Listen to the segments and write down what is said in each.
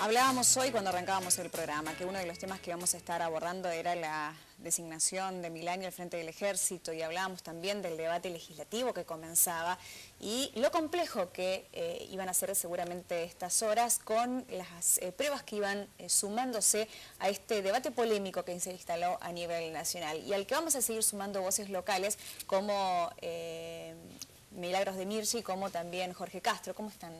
Hablábamos hoy cuando arrancábamos el programa que uno de los temas que íbamos a estar abordando era la designación de Milani al frente del Ejército, y hablábamos también del debate legislativo que comenzaba y lo complejo que iban a ser seguramente estas horas con las pruebas que iban sumándose a este debate polémico que se instaló a nivel nacional y al que vamos a seguir sumando voces locales como Milagros de Mirchi, como también Jorge Castro. ¿Cómo están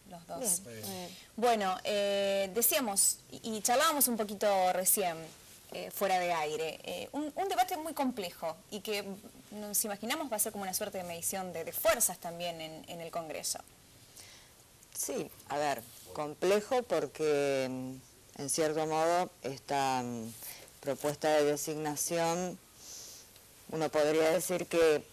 los dos? Bien. Bueno, decíamos y charlábamos un poquito recién, fuera de aire, un debate muy complejo y que nos imaginamos va a ser como una suerte de medición de fuerzas también en el Congreso. Sí, a ver, complejo porque en cierto modo esta propuesta de designación, uno podría decir que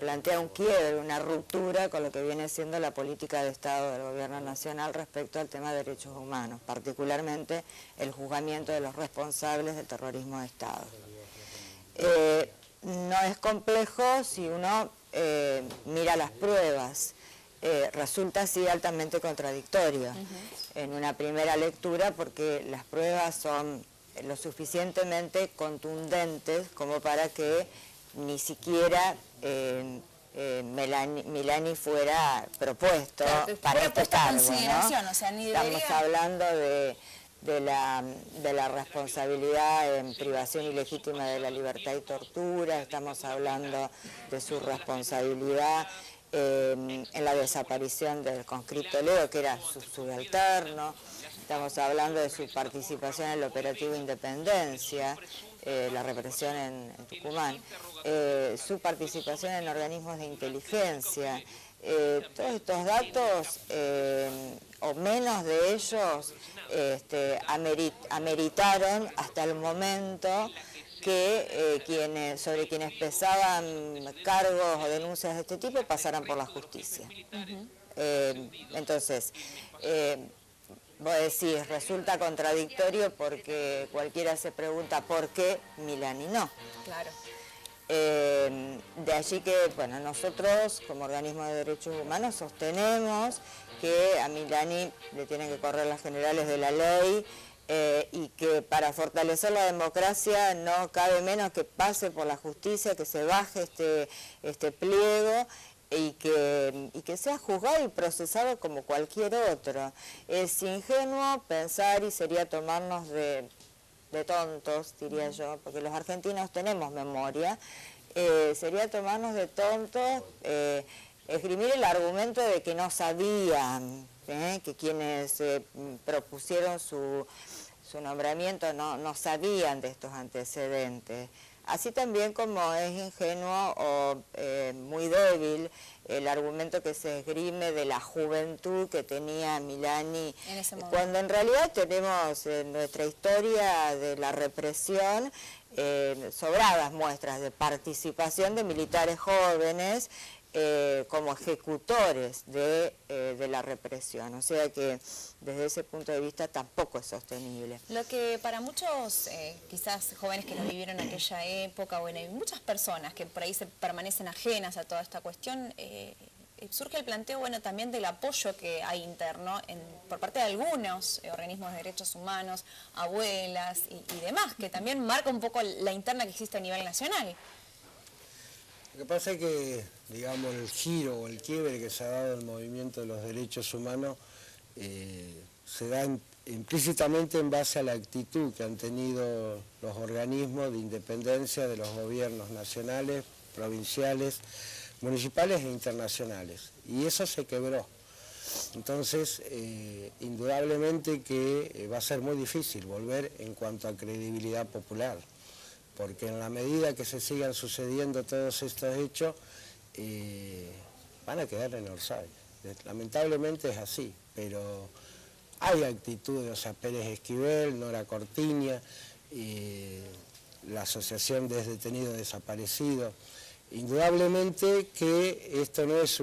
plantea un quiebre, una ruptura con lo que viene siendo la política de Estado del Gobierno Nacional respecto al tema de derechos humanos, particularmente el juzgamiento de los responsables del terrorismo de Estado. No es complejo si uno mira las pruebas. Resulta así altamente contradictorio en una primera lectura, porque las pruebas son lo suficientemente contundentes como para que ni siquiera Milani fuera propuesto para este cargo, ¿no? O sea, ni Estamos hablando de la responsabilidad en privación ilegítima de la libertad y tortura, estamos hablando de su responsabilidad en la desaparición del conscripto Leo, que era su subalterno, estamos hablando de su participación en el operativo Independencia, la represión en Tucumán, su participación en organismos de inteligencia. Todos estos datos, o menos de ellos, ameritaron hasta el momento que sobre quienes pesaban cargos o denuncias de este tipo pasaran por la justicia. Entonces, vos decís, resulta contradictorio porque cualquiera se pregunta por qué Milani no. Claro. De allí que, bueno, nosotros como organismo de derechos humanos sostenemos que a Milani le tienen que correr las generales de la ley, y que para fortalecer la democracia no cabe menos que pase por la justicia, que se baje este pliego y que sea juzgado y procesado como cualquier otro. Es ingenuo pensar, y sería tomarnos de tontos, diría yo, porque los argentinos tenemos memoria, sería tomarnos de tontos esgrimir el argumento de que no sabían, que quienes propusieron su nombramiento no sabían de estos antecedentes. Así también como es ingenuo o muy débil el argumento que se esgrime de la juventud que tenía Milani, cuando en realidad tenemos en nuestra historia de la represión sobradas muestras de participación de militares jóvenes como ejecutores de la represión, o sea que desde ese punto de vista tampoco es sostenible. Lo que para muchos, quizás jóvenes que no vivieron aquella época, bueno, hay muchas personas que por ahí se permanecen ajenas a toda esta cuestión, surge el planteo, bueno, también del apoyo que hay interno por parte de algunos organismos de derechos humanos, abuelas y demás, que también marca un poco la interna que existe a nivel nacional. Lo que pasa es que, digamos, el giro o el quiebre que se ha dado el movimiento de los derechos humanos se da implícitamente en base a la actitud que han tenido los organismos de independencia de los gobiernos nacionales, provinciales, municipales e internacionales. Y eso se quebró. Entonces, indudablemente que va a ser muy difícil volver en cuanto a credibilidad popular, porque en la medida que se sigan sucediendo todos estos hechos, van a quedar en Orsay. Lamentablemente es así, pero hay actitudes, o sea, Pérez Esquivel, Nora Cortiña, la Asociación de Detenidos Desaparecidos. Indudablemente que esto no es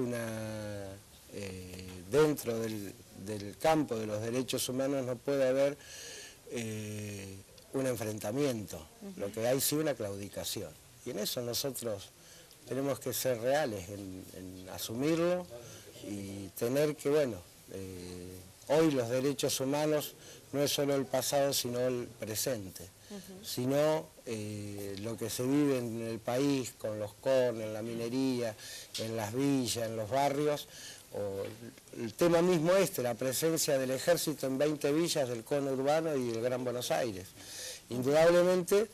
dentro del campo de los derechos humanos no puede haber un enfrentamiento, lo que hay sí una claudicación. Y en eso nosotros tenemos que ser reales en asumirlo y tener que, bueno, hoy los derechos humanos no es solo el pasado, sino el presente, sino lo que se vive en el país con los CON, en la minería, en las villas, en los barrios, o el tema mismo la presencia del ejército en 20 villas del cono urbano y del Gran Buenos Aires. Indudablemente,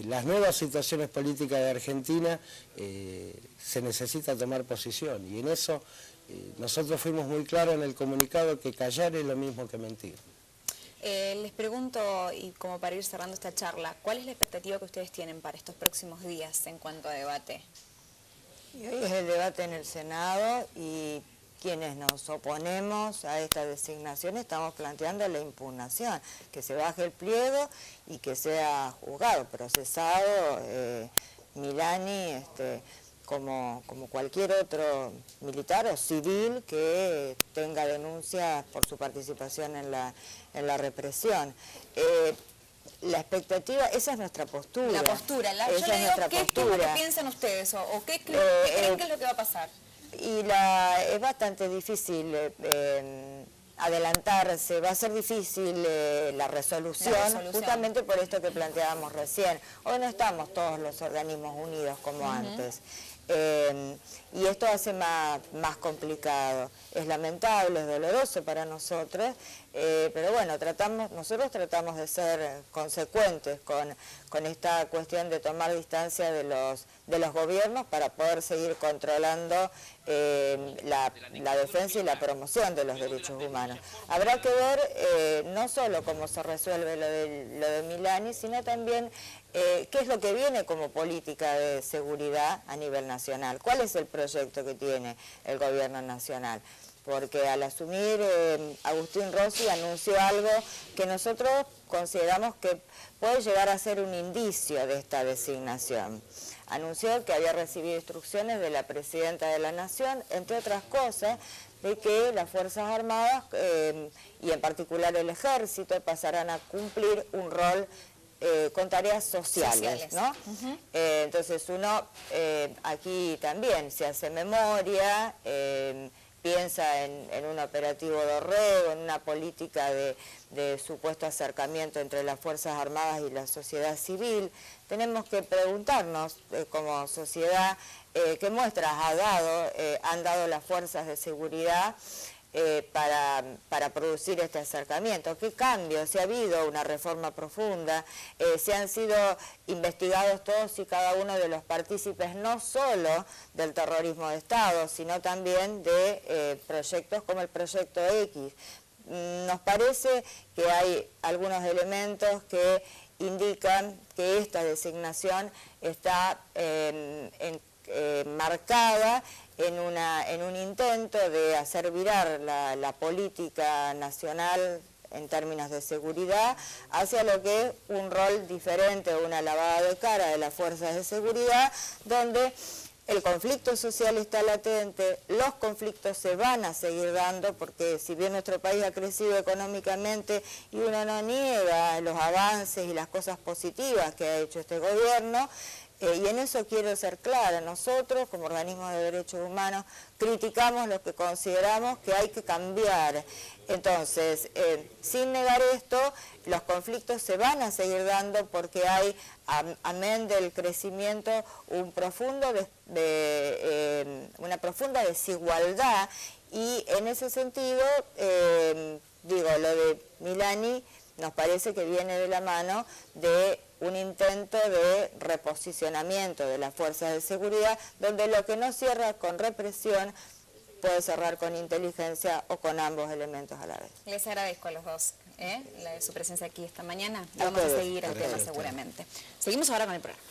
las nuevas situaciones políticas de Argentina se necesita tomar posición, y en eso nosotros fuimos muy claros en el comunicado que callar es lo mismo que mentir. Les pregunto, y como para ir cerrando esta charla, ¿cuál es la expectativa que ustedes tienen para estos próximos días en cuanto a debate? Y hoy es el debate en el Senado, y quienes nos oponemos a esta designación estamos planteando la impugnación, que se baje el pliego y que sea juzgado, procesado Milani como cualquier otro militar o civil que tenga denuncias por su participación en la represión. La expectativa, esa es nuestra postura. La postura, yo le digo, ¿qué es lo que piensan ustedes o qué creen que es lo que va a pasar? Y es bastante difícil adelantarse, va a ser difícil la resolución, justamente por esto que planteábamos recién. Hoy no estamos todos los organismos unidos como antes. Y esto hace más complicado. Es lamentable, es doloroso para nosotros, pero bueno, nosotros tratamos de ser consecuentes con esta cuestión de tomar distancia de los gobiernos para poder seguir controlando la defensa y la promoción de los derechos humanos. Habrá que ver no solo cómo se resuelve lo de Milani, sino también qué es lo que viene como política de seguridad a nivel nacional. ¿Cuál es el proyecto que tiene el gobierno nacional? Porque al asumir Agustín Rossi anunció algo que nosotros consideramos que puede llegar a ser un indicio de esta designación. Anunció que había recibido instrucciones de la Presidenta de la Nación, entre otras cosas, de que las Fuerzas Armadas, y en particular el Ejército, pasarán a cumplir un rol con tareas sociales, ¿no? Entonces uno aquí también se hace memoria, piensa en un operativo Dorrego, en una política de supuesto acercamiento entre las Fuerzas Armadas y la sociedad civil. Tenemos que preguntarnos como sociedad qué muestras han dado las fuerzas de seguridad para producir este acercamiento. ¿Qué cambios? Si ha habido una reforma profunda, si han sido investigados todos y cada uno de los partícipes, no solo del terrorismo de Estado, sino también de proyectos como el Proyecto X. Nos parece que hay algunos elementos que indican que esta designación está marcada en un intento de hacer virar la política nacional en términos de seguridad hacia lo que es un rol diferente, una lavada de cara de las fuerzas de seguridad, donde el conflicto social está latente, los conflictos se van a seguir dando, porque si bien nuestro país ha crecido económicamente y uno no niega los avances y las cosas positivas que ha hecho este gobierno, y en eso quiero ser clara, nosotros como organismos de derechos humanos criticamos lo que consideramos que hay que cambiar. Entonces, sin negar esto, los conflictos se van a seguir dando porque hay, amén del crecimiento, una profunda desigualdad, y en ese sentido, lo de Milani nos parece que viene de la mano de un intento de reposicionamiento de las fuerzas de seguridad, donde lo que no cierra con represión puede cerrar con inteligencia o con ambos elementos a la vez. Les agradezco a los dos su presencia aquí esta mañana. Vamos a seguir el tema seguramente. Seguimos ahora con el programa.